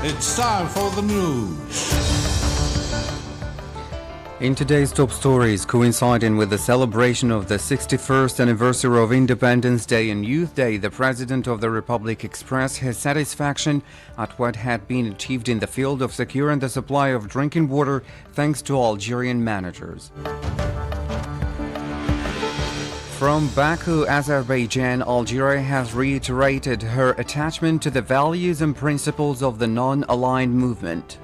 It's time for the news. In today's top stories, coinciding with the celebration of the 61st anniversary of Independence Day and Youth Day, the President of the Republic expressed his satisfaction at what had been achieved in the field of securing the supply of drinking water thanks to Algerian managers. From Baku, Azerbaijan, Algeria has reiterated her attachment to the values and principles of the non-aligned movement.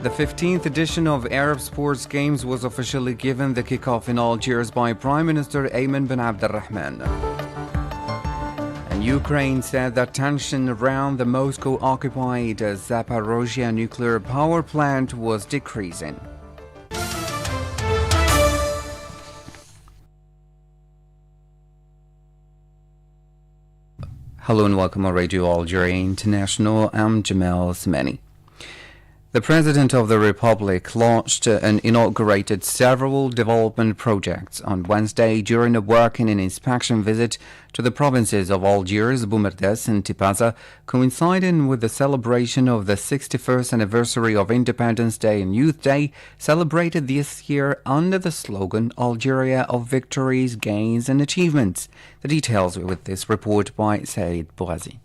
The 15th edition of Arab Sports Games was officially given the kickoff in Algiers by Prime Minister Ayman bin Abdulrahman. And Ukraine said that tension around the Moscow-occupied Zaporozhye nuclear power plant was decreasing. Hello and welcome on Radio Algeria International. I'm Jamal Semeni. The President of the Republic launched and inaugurated several development projects on Wednesday during a working and inspection visit to the provinces of Algiers, Boumerdès and Tipaza, coinciding with the celebration of the 61st anniversary of Independence Day and Youth Day, celebrated this year under the slogan Algeria of Victories, Gains and Achievements. The details with this report by Said Bouazi.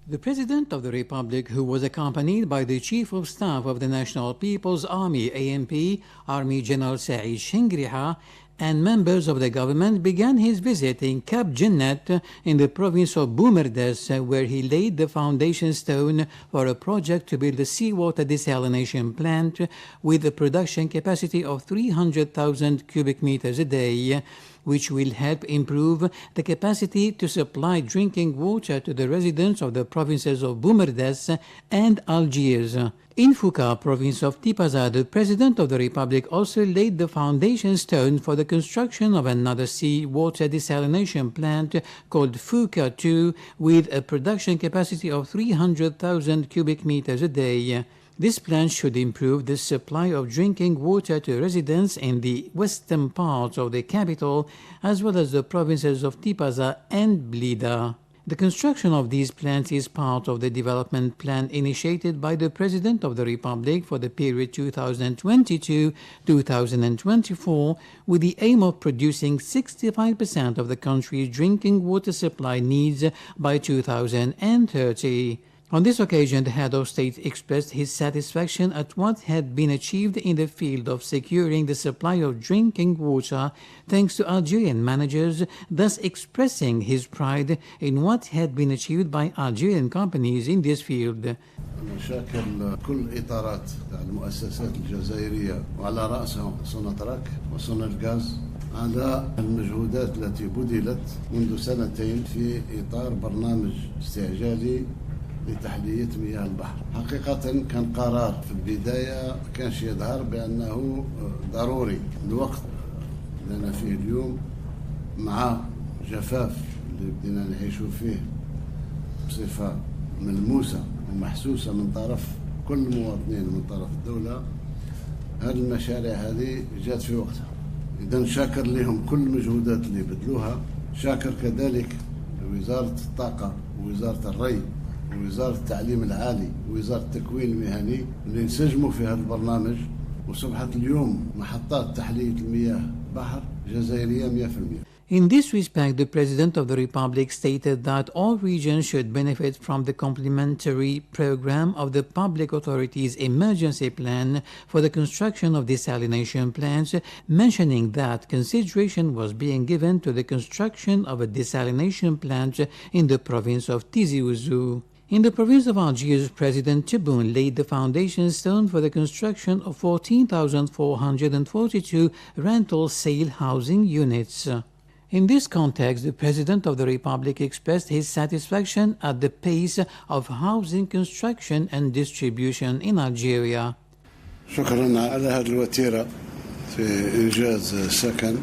The President of the Republic, who was accompanied by the Chief of Staff of the National People's Army, ANP, Army General Saeed Shingriha, and members of the government began his visit in Cap Jannat in the province of Boumerdès, where he laid the foundation stone for a project to build a seawater desalination plant with a production capacity of 300,000 cubic meters a day, which will help improve the capacity to supply drinking water to the residents of the provinces of Boumerdès and Algiers. In Fouca, province of Tipaza, the President of the Republic also laid the foundation stone for the construction of another seawater desalination plant called Fouca II, with a production capacity of 300,000 cubic meters a day. This plant should improve the supply of drinking water to residents in the western parts of the capital, as well as the provinces of Tipaza and Blida. The construction of these plants is part of the development plan initiated by the President of the Republic for the period 2022-2024, with the aim of producing 65% of the country's drinking water supply needs by 2030. On this occasion, the head of state expressed his satisfaction at what had been achieved in the field of securing the supply of drinking water thanks to Algerian managers, thus expressing his pride in what had been achieved by Algerian companies in this field. نشاكر كل إطارات المؤسسات الجزائرية وعلى رأسها سوناتراك وسونالغاز على المجهودات التي بذلت منذ سنتين في إطار برنامج استعجالي لتحلية مياه البحر. حقيقة كان قرار في البداية كانش يظهر بأنه ضروري. الوقت لنا فيه اليوم مع جفاف اللي بدنا نعيشوا فيه بصفة ملموسة ومحسوسة من طرف كل المواطنين ومن طرف الدولة، هذه المشاريع هذه جات في وقتها. إذا شاكر لهم كل المجهودات اللي بذلوها، شاكر كذلك وزارة الطاقة ووزارة الري ووزارة التعليم العالي ووزارة التكوين المهني اللي انسجموا في هذا البرنامج، وصبحت اليوم محطات تحلية المياه بحر جزائرية 100%. In this respect, the President of the Republic stated that all regions should benefit from the complementary program of the Public Authorities Emergency Plan for the construction of desalination plants, mentioning that consideration was being given to the construction of a desalination plant in the province of Tizi Ouzou. In the province of Algiers, President Tebboune laid the foundation stone for the construction of 14,442 rental sale housing units. In this context, the President of the Republic expressed his satisfaction at the pace of housing construction and distribution in Algeria. شكرا على هذه الوتيرة في إنجاز سكن،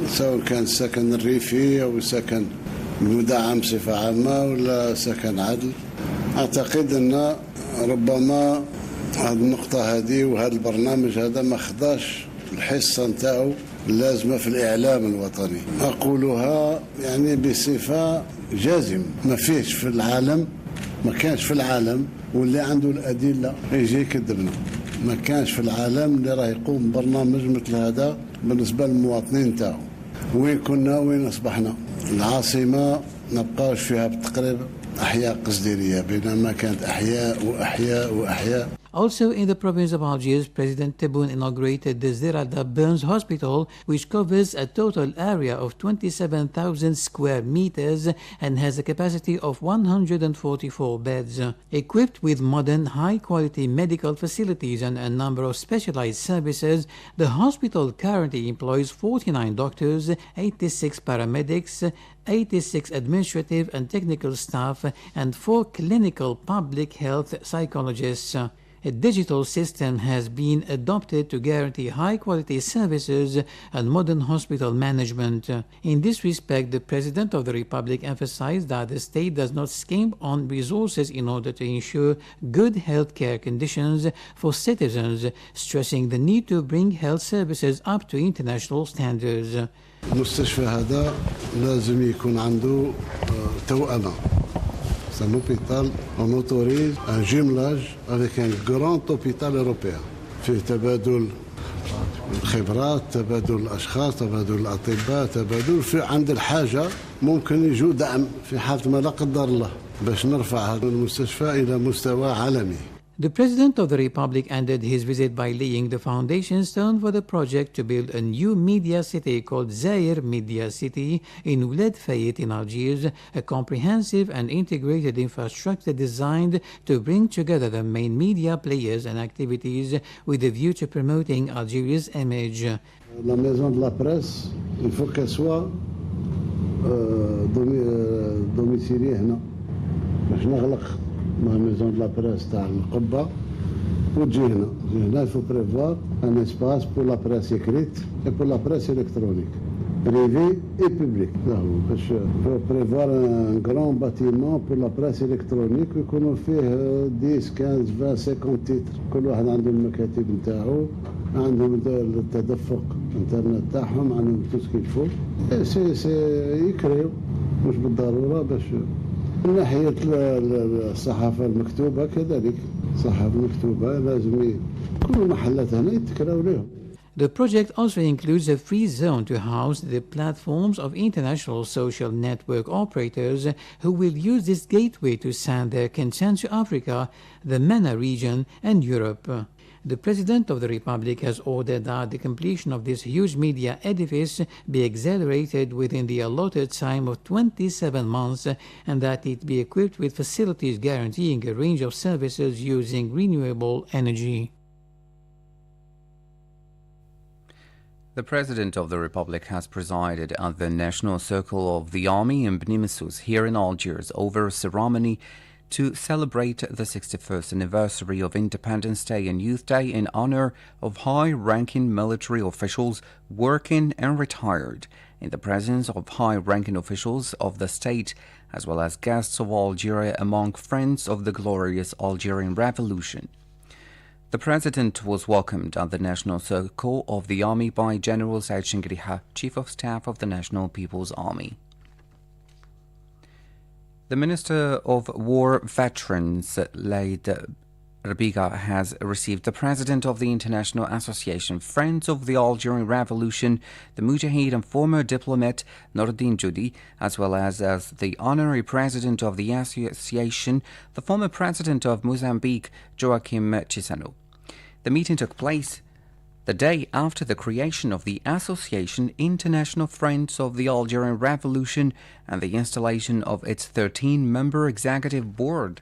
سواء كان سكن ريفي أو سكن مدعم بصفة عامة ولا سكن عدل. أعتقد أن ربما هذه النقطة هذه وهذا البرنامج هذا ما خداش الحصة نتاعو اللازمة في الإعلام الوطني. أقولها يعني بصفة جازمة، ما فيش في العالم، ما كانش في العالم واللي عنده الأدلة يجي يكذبنا. ما كانش في العالم اللي راه يقوم برنامج مثل هذا بالنسبة للمواطنين تاعو. وين كنا وين أصبحنا؟ العاصمة نبقاش فيها بالتقريب أحياء قصديرية، بينما كانت أحياء وأحياء وأحياء. Also in the province of Algiers, President Tebboune inaugurated the Zerada Burns Hospital, which covers a total area of 27,000 square meters and has a capacity of 144 beds. Equipped with modern, high-quality medical facilities and a number of specialized services, the hospital currently employs 49 doctors, 86 paramedics, 86 administrative and technical staff, and 4 clinical public health psychologists. A digital system has been adopted to guarantee high-quality services and modern hospital management. In this respect, the President of the Republic emphasized that the state does not skimp on resources in order to ensure good healthcare conditions for citizens, stressing the need to bring health services up to international standards. المستشفى هذا لازم يكون عنده توأمة. C'est un hôpital, on autorise un jumelage avec un grand hôpital européen. في تبادل الخبرات، تبادل الأشخاص، تبادل الأطباء، تبادل في عند الحاجة ممكن يجوا دعم في حالة ما لا قدر الله باش نرفع هذا المستشفى إلى مستوى عالمي. The President of the Republic ended his visit by laying the foundation stone for the project to build a new media city called Zaire Media City in Ouled Fayet in Algiers, a comprehensive and integrated infrastructure designed to bring together the main media players and activities with a view to promoting Algeria's image. La maison de la presse, il faut qu'elle soit domiciliée هنا باش نغلق مع ميزون دو لا بريس تاع القبه وتجي هنا. هنا faut prévoir un espace pour la presse écrite et pour la presse électronique, privé et public. باش faut prévoir un grand bâtiment pour la presse électronique يكونوا فيه 10 15 20 50 تيتر، كل واحد عنده المكاتب نتاعو، عندهم التدفق الانترنت تاعهم، عندهم تو سكيل سي يكريو مش بالضروره باش. من ناحية الصحافة المكتوبة كذلك، الصحافة المكتوبة لازم كل محلات هنا يتكراو لهم. The project also includes a free zone to house the platforms of international social network operators who will use this gateway to send their content to Africa, the MENA region, and Europe. The President of the Republic has ordered that the completion of this huge media edifice be accelerated within the allotted time of 27 months and that it be equipped with facilities guaranteeing a range of services using renewable energy. The President of the Republic has presided at the National Circle of the Army in Beni Messous here in Algiers over a ceremony to celebrate the 61st anniversary of Independence Day and Youth Day in honor of high-ranking military officials working and retired, in the presence of high-ranking officials of the state as well as guests of Algeria among friends of the glorious Algerian Revolution. The President was welcomed at the National Circle of the Army by General Said Shingriha, Chief of Staff of the National People's Army. The Minister of War Veterans, Laid Rabiga, has received the President of the International Association Friends of the Algerian Revolution, the Mujahid and former diplomat Nourdin Judi, as well as the Honorary President of the Association, the former President of Mozambique, Joaquim Chissano. The meeting took place the day after the creation of the Association International Friends of the Algerian Revolution and the installation of its 13-member executive board.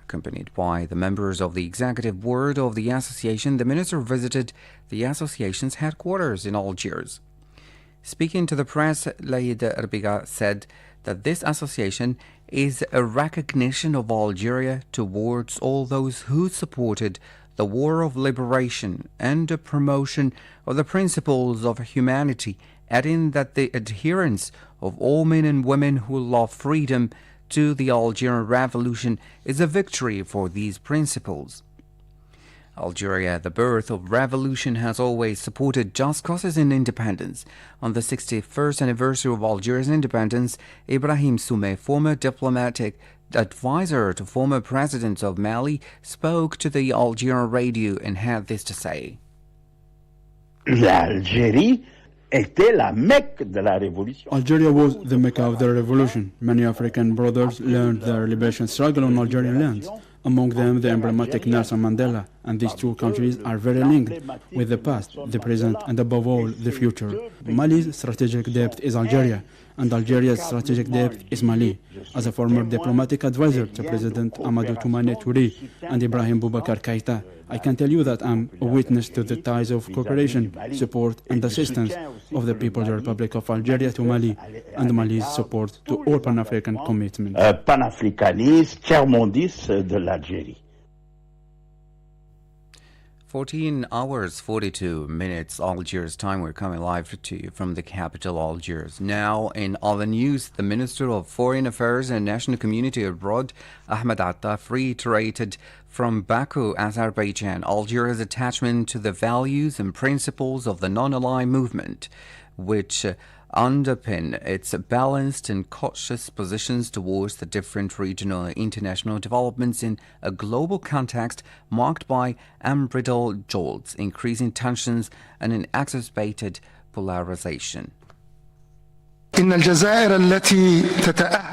Accompanied by the members of the executive board of the association, the minister visited the association's headquarters in Algiers. Speaking to the press, Laid Rabiga said that this association is a recognition of Algeria towards all those who supported the war of liberation and the promotion of the principles of humanity, adding that the adherence of all men and women who love freedom to the Algerian Revolution is a victory for these principles. Algeria, the birth of revolution, has always supported just causes and independence. On the 61st anniversary of Algeria's independence, Ibrahim Soumeh, former diplomatic advisor to former president of Mali, spoke to the Algerian radio and had this to say. L'Algérie était la Mecque de la Révolution. Algeria was the Mecca of the revolution. Many African brothers learned their liberation struggle on Algerian lands, among them the emblematic Nelson Mandela, and these two countries are very linked with the past, the present, and above all, the future. Mali's strategic depth is Algeria, and Algeria's strategic depth is Mali. As a former diplomatic advisor to President Amadou Toumani Touré and Ibrahim Boubacar Keïta, I can tell you that I'm a witness to the ties of cooperation, support, and assistance of the People's Republic of Algeria to Mali, and Mali's support to all Pan-African commitments. Panafricaniste, tiers-mondiste de l'Algérie. 14 hours 42 minutes Algiers time. We're coming live to you from the capital, Algiers. Now, in other news, the Minister of Foreign Affairs and National Community Abroad, Ahmed Attaf, reiterated from Baku, Azerbaijan, Algeria's attachment to the values and principles of the non-aligned movement, which underpin its balanced and cautious positions towards the different regional and international developments in a global context marked by unbridled jolts, increasing tensions, and an exacerbated polarization.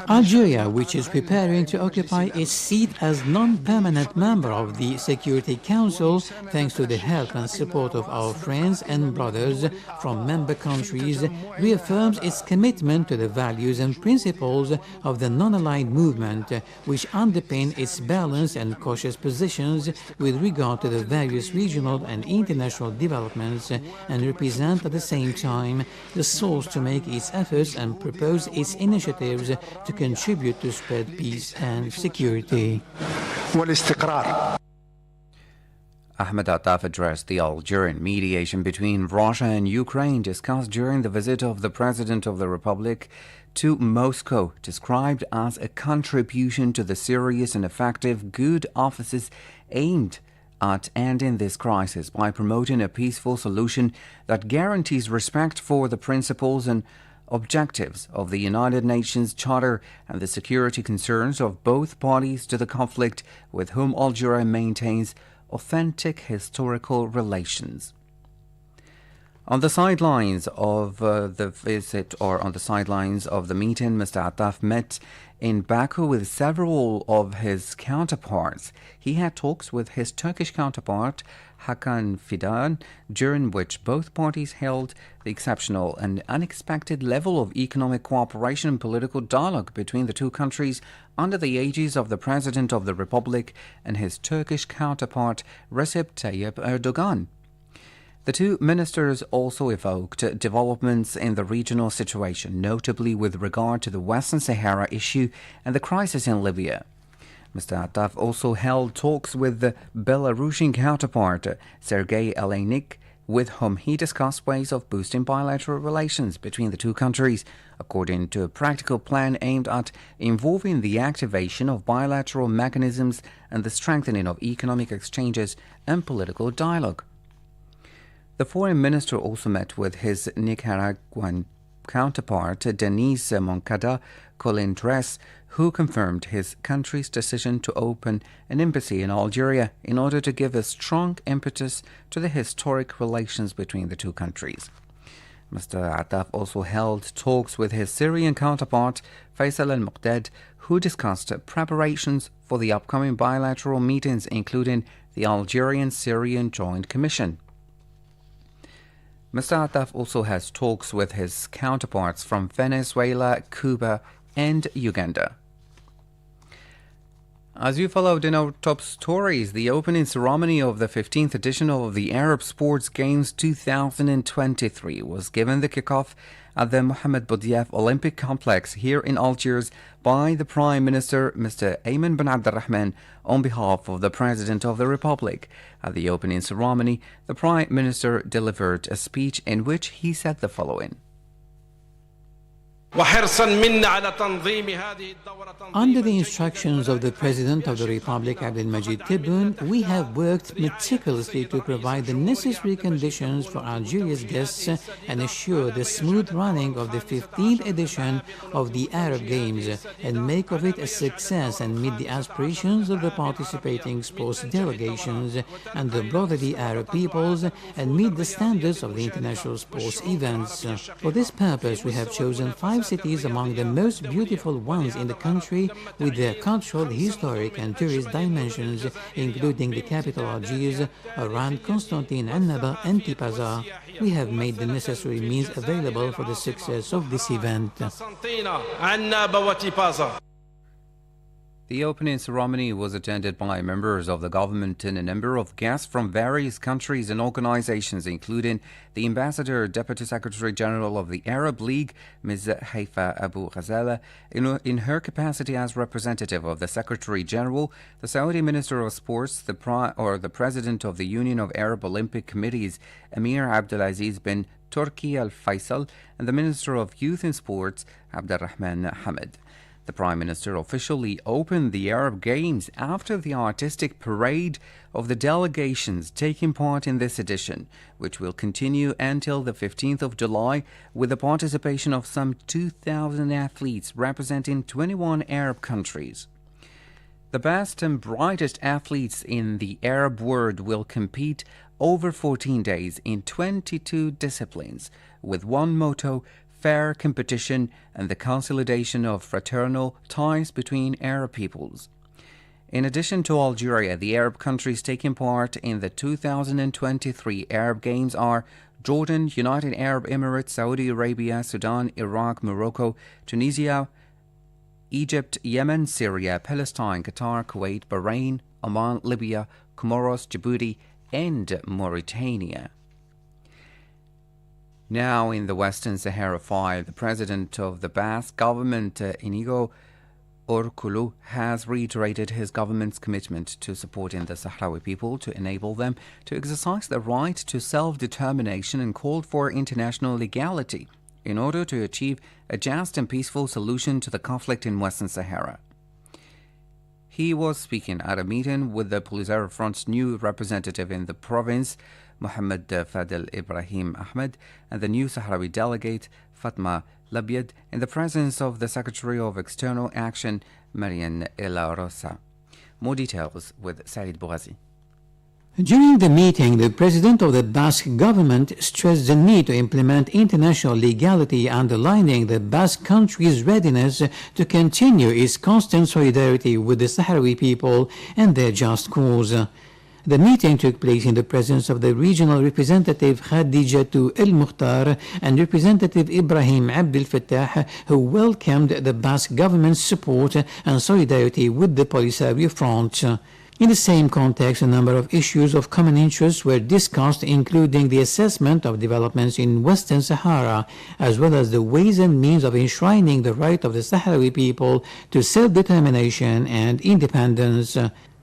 Algeria, which is preparing to occupy its seat as non-permanent member of the Security Council, thanks to the help and support of our friends and brothers from member countries, reaffirms its commitment to the values and principles of the non-aligned movement, which underpin its balanced and cautious positions with regard to the various regional and international developments, and represent at the same time the source to make its efforts and propose its initiatives to contribute to spread peace and security. Ahmed Attaf addressed the Algerian mediation between Russia and Ukraine discussed during the visit of the President of the Republic to Moscow, described as a contribution to the serious and effective good offices aimed at ending this crisis by promoting a peaceful solution that guarantees respect for the principles and objectives of the United Nations Charter and the security concerns of both parties to the conflict, with whom Algeria maintains authentic historical relations. On the sidelines of the visit, or on the sidelines of the meeting, Mr. Attaf met in Baku with several of his counterparts. He had talks with his Turkish counterpart, Hakan Fidan, during which both parties held the exceptional and unexpected level of economic cooperation and political dialogue between the two countries under the aegis of the President of the Republic and his Turkish counterpart, Recep Tayyip Erdogan. The two ministers also evoked developments in the regional situation, notably with regard to the Western Sahara issue and the crisis in Libya. Mr. Attaf also held talks with the Belarusian counterpart, Sergei Elainik, with whom he discussed ways of boosting bilateral relations between the two countries, according to a practical plan aimed at involving the activation of bilateral mechanisms and the strengthening of economic exchanges and political dialogue. The foreign minister also met with his Nicaraguan counterpart, Denise Moncada Colindres, who confirmed his country's decision to open an embassy in Algeria in order to give a strong impetus to the historic relations between the two countries. Mr. Attaf also held talks with his Syrian counterpart, Faisal al-Muqdad, who discussed preparations for the upcoming bilateral meetings, including the Algerian-Syrian Joint Commission. Mr. Attaf also has talks with his counterparts from Venezuela, Cuba, and Uganda. As you followed in our top stories, the opening ceremony of the 15th edition of the Arab Sports Games 2023 was given the kickoff at the Mohammed Boudiaf Olympic Complex here in Algiers by the Prime Minister, Mr. Ayman bin Abdulrahman, on behalf of the President of the Republic. At the opening ceremony, the Prime Minister delivered a speech in which he said the following. Under the instructions of the President of the Republic, Abdelmajid Tebboune, we have worked meticulously to provide the necessary conditions for Algeria's guests and assure the smooth running of the 15th edition of the Arab Games and make of it a success and meet the aspirations of the participating sports delegations and the brotherly Arab peoples and meet the standards of the international sports events. For this purpose, we have chosen 5 cities among the most beautiful ones in the country with their cultural, historic and tourist dimensions, including the capital Algiers, Oran, Constantine, Annaba and Tipaza. We have made the necessary means available for the success of this event. The opening ceremony was attended by members of the government and a number of guests from various countries and organizations, including the Ambassador, Deputy Secretary General of the Arab League, Ms. Haifa Abu Ghazala, in her capacity as representative of the Secretary General, the Saudi Minister of Sports, the President of the Union of Arab Olympic Committees, Emir Abdulaziz bin Turki Al Faisal, and the Minister of Youth and Sports, Abdurrahman Hamid. The Prime Minister officially opened the Arab Games after the artistic parade of the delegations taking part in this edition, which will continue until the 15th of July with the participation of some 2,000 athletes representing 21 Arab countries. The best and brightest athletes in the Arab world will compete over 14 days in 22 disciplines with one motto: fair competition and the consolidation of fraternal ties between Arab peoples. In addition to Algeria, the Arab countries taking part in the 2023 Arab Games are Jordan, United Arab Emirates, Saudi Arabia, Sudan, Iraq, Morocco, Tunisia, Egypt, Yemen, Syria, Palestine, Qatar, Kuwait, Bahrain, Oman, Libya, Comoros, Djibouti, and Mauritania. Now in the Western Sahara file, the president of the Basque government, Inigo Urkullu, has reiterated his government's commitment to supporting the Sahrawi people to enable them to exercise their right to self-determination and called for international legality in order to achieve a just and peaceful solution to the conflict in Western Sahara. He was speaking at a meeting with the Polisario Front's new representative in the province, Mohammed Fadel Ibrahim Ahmed, and the new Sahrawi delegate, Fatma Labied, in the presence of the Secretary of External Action, Marian Ela Rosa. More details with Said Bougazi. During the meeting, the President of the Basque government stressed the need to implement international legality, underlining the Basque country's readiness to continue its constant solidarity with the Sahrawi people and their just cause. The meeting took place in the presence of the regional representative Khadijatu El Mukhtar and Representative Ibrahim Abdel Fattah, who welcomed the Basque government's support and solidarity with the Polisario Front. In the same context, a number of issues of common interest were discussed, including the assessment of developments in Western Sahara, as well as the ways and means of enshrining the right of the Sahrawi people to self-determination and independence.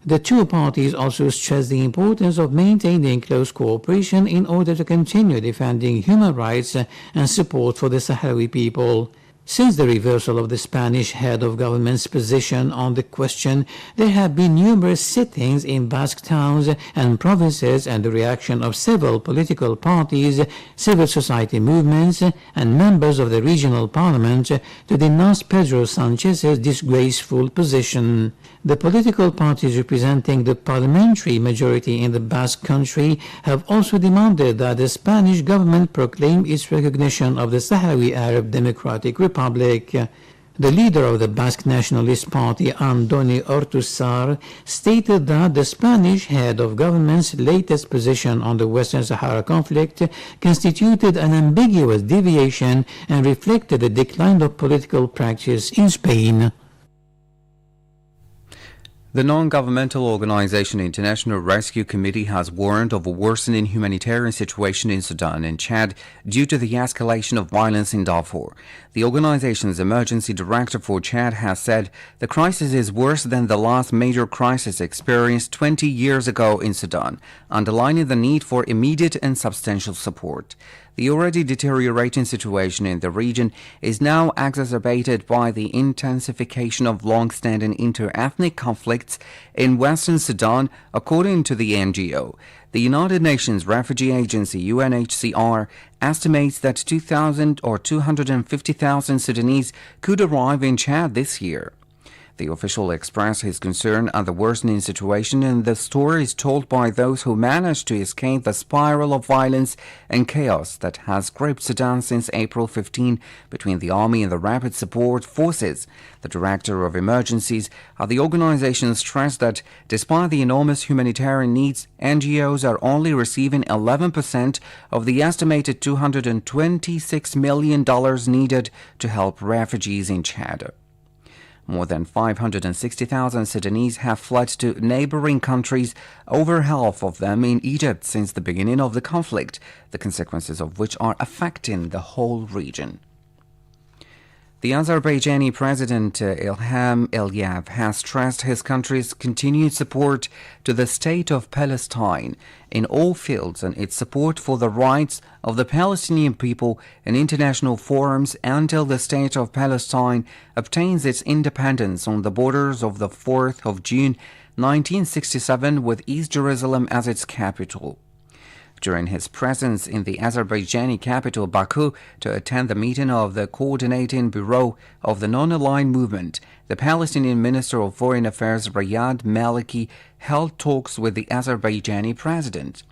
The two parties also stressed the importance of maintaining close cooperation in order to continue defending human rights and support for the Sahrawi people. Since the reversal of the Spanish head of government's position on the question, there have been numerous sittings in Basque towns and provinces and the reaction of several political parties, civil society movements, and members of the regional parliament to denounce Pedro Sanchez's disgraceful position. The political parties representing the parliamentary majority in the Basque country have also demanded that the Spanish government proclaim its recognition of the Sahrawi Arab Democratic Republic. The leader of the Basque Nationalist Party, Andoni Ortuzar, stated that the Spanish head of government's latest position on the Western Sahara conflict constituted an ambiguous deviation and reflected a decline of political practice in Spain. The non-governmental organization International Rescue Committee has warned of a worsening humanitarian situation in Sudan and Chad due to the escalation of violence in Darfur. The organization's emergency director for Chad has said the crisis is worse than the last major crisis experienced 20 years ago in Sudan, underlining the need for immediate and substantial support. The already deteriorating situation in the region is now exacerbated by the intensification of long-standing inter-ethnic conflicts in Western Sudan, according to the NGO. The United Nations Refugee Agency, UNHCR, estimates that 2,000 or 250,000 Sudanese could arrive in Chad this year. The official expressed his concern at the worsening situation in the stories told by those who managed to escape the spiral of violence and chaos that has gripped Sudan since April 15 between the army and the Rapid Support Forces. The director of emergencies at the organization stressed that despite the enormous humanitarian needs, NGOs are only receiving 11% of the estimated $226 million needed to help refugees in Chad. More than 560,000 Sudanese have fled to neighboring countries, over half of them in Egypt since the beginning of the conflict, the consequences of which are affecting the whole region. The Azerbaijani President Ilham Aliyev has stressed his country's continued support to the state of Palestine in all fields and its support for the rights of the Palestinian people in international forums until the state of Palestine obtains its independence on the borders of the 4th of June 1967 with East Jerusalem as its capital. During his presence in the Azerbaijani capital Baku to attend the meeting of the Coordinating Bureau of the Non-Aligned Movement, the Palestinian Minister of Foreign Affairs Riyad Maliki held talks with the Azerbaijani president.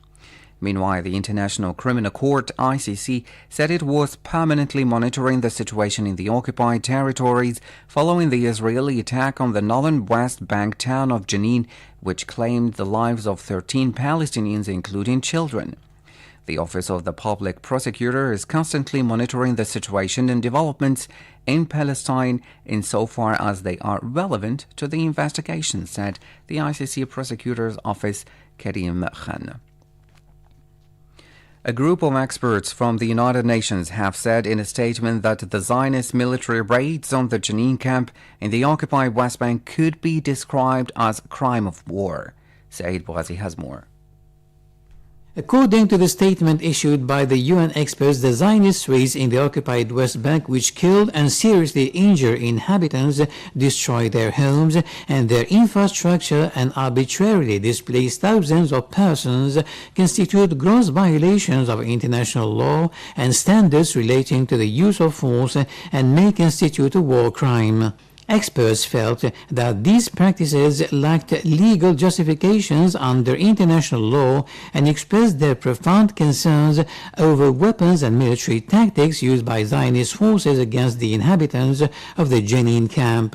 Meanwhile, the International Criminal Court, ICC, said it was permanently monitoring the situation in the occupied territories following the Israeli attack on the northern West Bank town of Jenin, which claimed the lives of 13 Palestinians, including children. The Office of the Public Prosecutor is constantly monitoring the situation and developments in Palestine insofar as they are relevant to the investigation, said the ICC Prosecutor's Office, Karim Khan. A group of experts from the United Nations have said in a statement that the Zionist military raids on the Jenin camp in the occupied West Bank could be described as a crime of war. Saeed Bouazi has more. According to the statement issued by the UN experts, the Zionist raids in the occupied West Bank, which killed and seriously injured inhabitants, destroyed their homes and their infrastructure, and arbitrarily displaced thousands of persons, constitute gross violations of international law and standards relating to the use of force and may constitute a war crime. Experts felt that these practices lacked legal justifications under international law and expressed their profound concerns over weapons and military tactics used by Zionist forces against the inhabitants of the Jenin camp.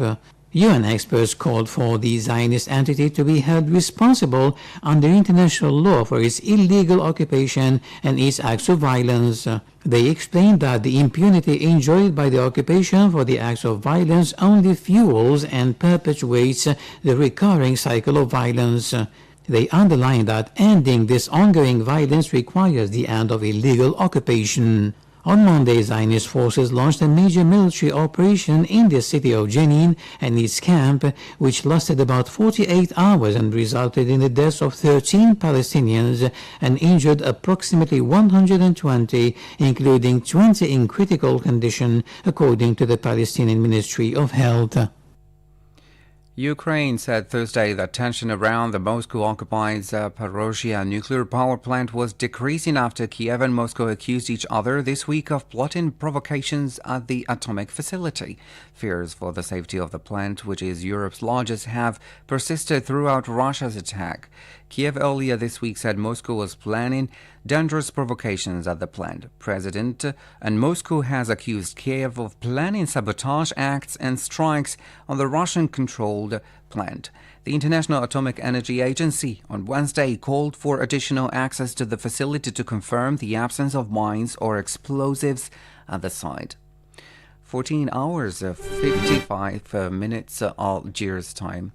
UN experts called for the Zionist entity to be held responsible under international law for its illegal occupation and its acts of violence. They explained that the impunity enjoyed by the occupation for the acts of violence only fuels and perpetuates the recurring cycle of violence. They underlined that ending this ongoing violence requires the end of illegal occupation. On Monday, Zionist forces launched a major military operation in the city of Jenin and its camp, which lasted about 48 hours and resulted in the deaths of 13 Palestinians and injured approximately 120, including 20 in critical condition, according to the Palestinian Ministry of Health. Ukraine said Thursday that tension around the Moscow-occupied Zaporizhzhia nuclear power plant was decreasing after Kiev and Moscow accused each other this week of plotting provocations at the atomic facility. Fears for the safety of the plant, which is Europe's largest, have persisted throughout Russia's attack. Kiev earlier this week said Moscow was planning dangerous provocations at the plant. President and Moscow has accused Kiev of planning sabotage acts and strikes on the Russian-controlled plant. The International Atomic Energy Agency on Wednesday called for additional access to the facility to confirm the absence of mines or explosives at the site. 14 hours, 55 minutes, Algiers time.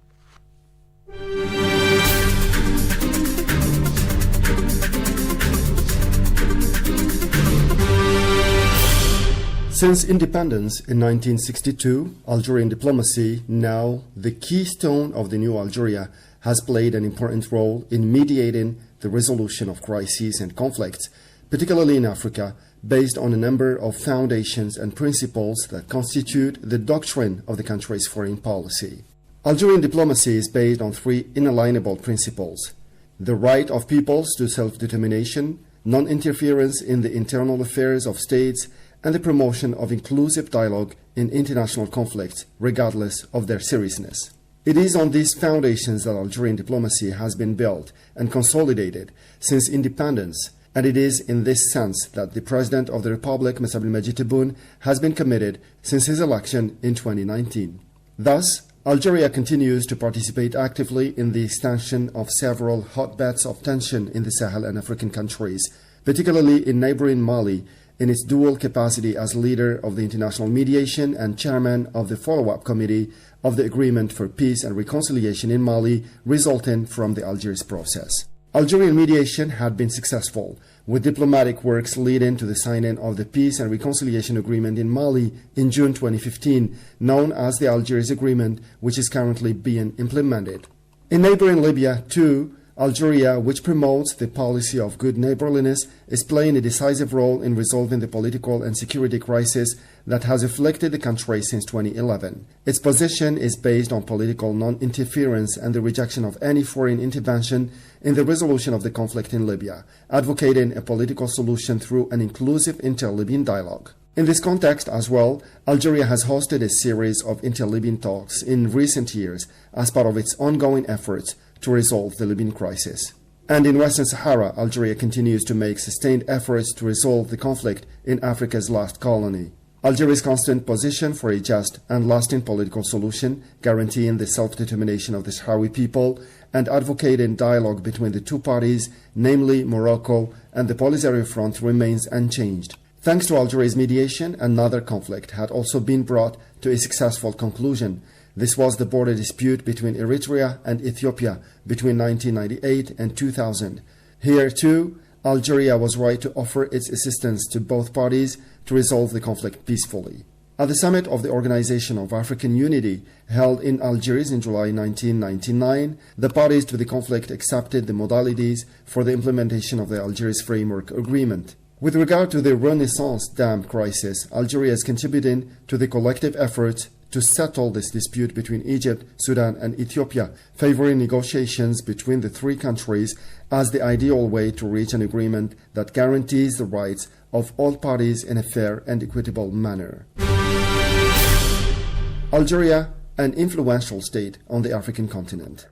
Since independence in 1962, Algerian diplomacy, now the keystone of the new Algeria, has played an important role in mediating the resolution of crises and conflicts, particularly in Africa, based on a number of foundations and principles that constitute the doctrine of the country's foreign policy. Algerian diplomacy is based on three inalienable principles: the right of peoples to self-determination, non-interference in the internal affairs of states, and the promotion of inclusive dialogue in international conflicts, regardless of their seriousness. It is on these foundations that Algerian diplomacy has been built and consolidated since independence, and it is in this sense that the President of the Republic, Mr. Abdelmadjid Tebboune, has been committed since his election in 2019. Thus, Algeria continues to participate actively in the extension of several hotbeds of tension in the Sahel and African countries, particularly in neighboring Mali, in its dual capacity as leader of the international mediation and chairman of the follow-up committee of the Agreement for Peace and Reconciliation in Mali, resulting from the Algiers process. Algerian mediation had been successful, with diplomatic works leading to the signing of the Peace and Reconciliation Agreement in Mali in June 2015, known as the Algiers Agreement, which is currently being implemented. In neighboring Libya, too, Algeria, which promotes the policy of good neighborliness, is playing a decisive role in resolving the political and security crisis that has afflicted the country since 2011. Its position is based on political non-interference and the rejection of any foreign intervention in the resolution of the conflict in Libya, advocating a political solution through an inclusive inter-Libyan dialogue. In this context as well, Algeria has hosted a series of inter-Libyan talks in recent years as part of its ongoing efforts to resolve the Libyan crisis. And in Western Sahara, Algeria continues to make sustained efforts to resolve the conflict in Africa's last colony. Algeria's constant position for a just and lasting political solution, guaranteeing the self-determination of the Sahrawi people, and advocating dialogue between the two parties, namely Morocco and the Polisario Front, remains unchanged. Thanks to Algeria's mediation, another conflict had also been brought to a successful conclusion. This was the border dispute between Eritrea and Ethiopia between 1998 and 2000. Here, too, Algeria was right to offer its assistance to both parties to resolve the conflict peacefully. At the summit of the Organization of African Unity, held in Algiers in July 1999, the parties to the conflict accepted the modalities for the implementation of the Algiers Framework Agreement. With regard to the Renaissance Dam crisis, Algeria is contributing to the collective effort to settle this dispute between Egypt, Sudan, and Ethiopia, favoring negotiations between the three countries as the ideal way to reach an agreement that guarantees the rights of all parties in a fair and equitable manner. Algeria, an influential state on the African continent.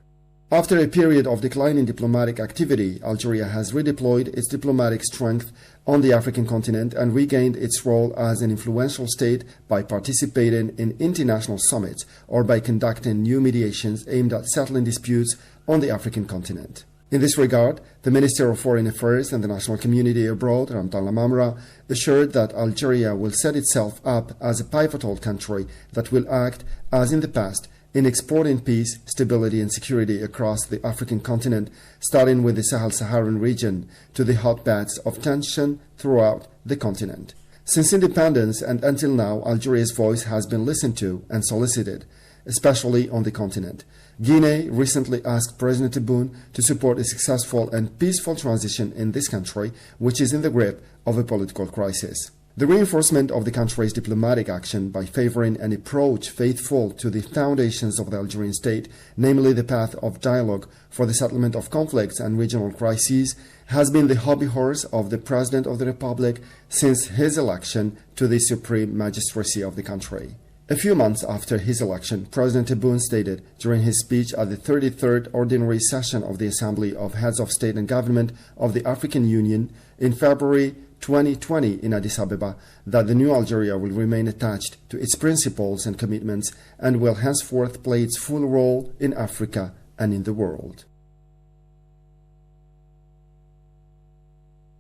After a period of declining diplomatic activity, Algeria has redeployed its diplomatic strength on the African continent and regained its role as an influential state by participating in international summits or by conducting new mediations aimed at settling disputes on the African continent. In this regard, the Minister of Foreign Affairs and the National Community Abroad, Ramtan Lamamra, assured that Algeria will set itself up as a pivotal country that will act, as in the past, in exporting peace, stability and security across the African continent, starting with the Sahel-Saharan region to the hotbeds of tension throughout the continent. Since independence and until now, Algeria's voice has been listened to and solicited, especially on the continent. Guinea recently asked President Tebboune to support a successful and peaceful transition in this country, which is in the grip of a political crisis. The reinforcement of the country's diplomatic action by favoring an approach faithful to the foundations of the Algerian state, namely the path of dialogue for the settlement of conflicts and regional crises, has been the hobby horse of the President of the Republic since his election to the supreme magistracy of the country. A few months after his election, President Tebboune stated during his speech at the 33rd Ordinary Session of the Assembly of Heads of State and Government of the African Union in February 2020 in Addis Ababa that the new Algeria will remain attached to its principles and commitments and will henceforth play its full role in Africa and in the world.